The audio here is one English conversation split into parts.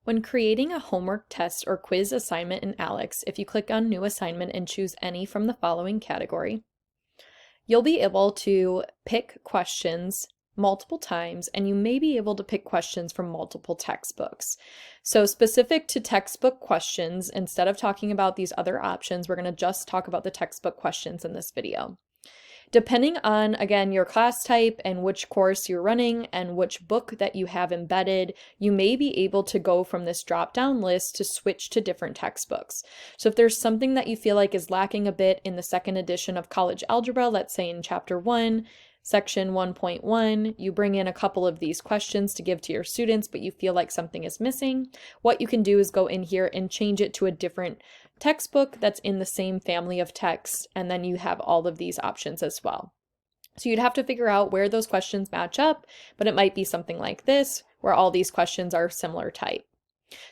When creating a homework test or quiz assignment in ALEKS, if you click on New Assignment and choose any from the following category, you'll be able to pick questions multiple times, and you may be able to pick questions from multiple textbooks. So specific to textbook questions, instead of talking about these other options, we're going to just talk about the textbook questions in this video. Depending on, again, your class type and which course you're running and which book that you have embedded, you may be able to go from this drop-down list to switch to different textbooks. So if there's something that you feel like is lacking a bit in the second edition of college algebra, let's say in chapter 1, section 1.1, you bring in a couple of these questions to give to your students, but you feel like something is missing, what you can do is go in here and change it to a different textbook that's in the same family of texts, and then you have all of these options as well. So you'd have to figure out where those questions match up, but it might be something like this, where all these questions are similar type.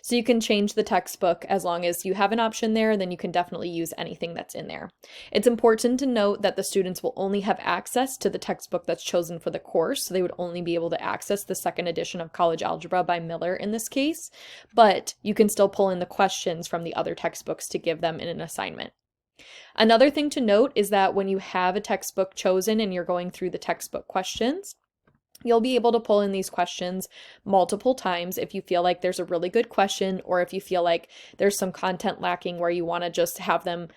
So you can change the textbook as long as you have an option there, then you can definitely use anything that's in there. It's important to note that the students will only have access to the textbook that's chosen for the course, so they would only be able to access the second edition of College Algebra by Miller in this case, but you can still pull in the questions from the other textbooks to give them in an assignment. Another thing to note is that when you have a textbook chosen and you're going through the textbook questions, you'll be able to pull in these questions multiple times if you feel like there's a really good question, or if you feel like there's some content lacking where you want to just have them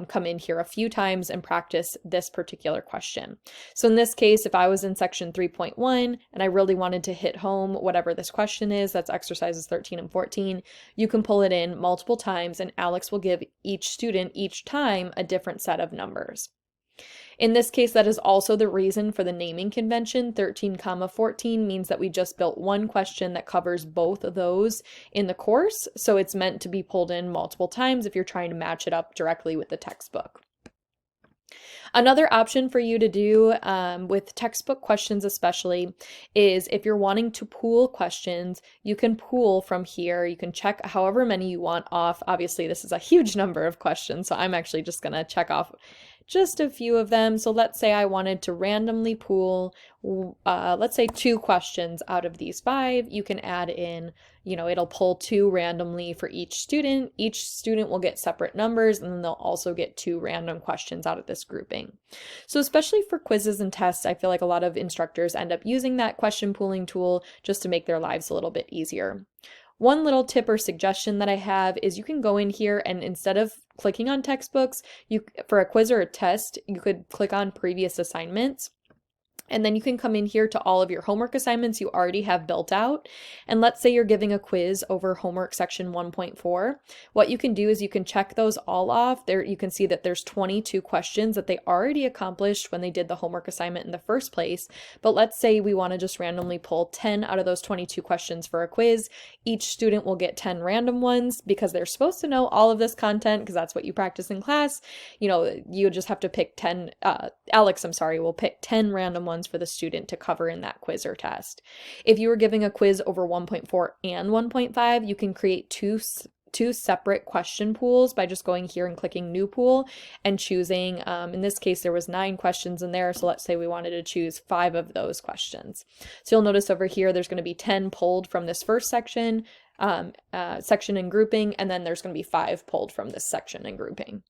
come in here a few times and practice this particular question. So in this case, if I was in section 3.1 and I really wanted to hit home whatever this question is, that's exercises 13 and 14, you can pull it in multiple times and ALEKS will give each student each time a different set of numbers. In this case, that is also the reason for the naming convention. 13, 14 means that we just built one question that covers both of those in the course, so it's meant to be pulled in multiple times if you're trying to match it up directly with the textbook. Another option for you to do with textbook questions especially is if you're wanting to pool questions, you can pool from here. You can check however many you want off. Obviously, this is a huge number of questions, so I'm actually just going to check off just a few of them. So let's say I wanted to randomly pool, let's say 2 questions out of these 5. You can add in, it'll pull 2 randomly for each student. Each student will get separate numbers, and then they'll also get 2 random questions out of this grouping. So especially for quizzes and tests, I feel like a lot of instructors end up using that question pooling tool just to make their lives a little bit easier. One little tip or suggestion that I have is you can go in here and instead of clicking on textbooks, for a quiz or a test, you could click on previous assignments. And then you can come in here to all of your homework assignments you already have built out. And let's say you're giving a quiz over homework section 1.4. What you can do is you can check those all off. There you can see that there's 22 questions that they already accomplished when they did the homework assignment in the first place. But let's say we want to just randomly pull 10 out of those 22 questions for a quiz. Each student will get 10 random ones because they're supposed to know all of this content because that's what you practice in class. You just have to pick 10, ALEKS, will pick 10 random ones for the student to cover in that quiz or test. If you were giving a quiz over 1.4 and 1.5, you can create two separate question pools by just going here and clicking new pool and choosing, in this case, there was 9 questions in there. So let's say we wanted to choose 5 of those questions. So you'll notice over here, there's going to be 10 pulled from this first section and grouping, and then there's going to be 5 pulled from this section and grouping.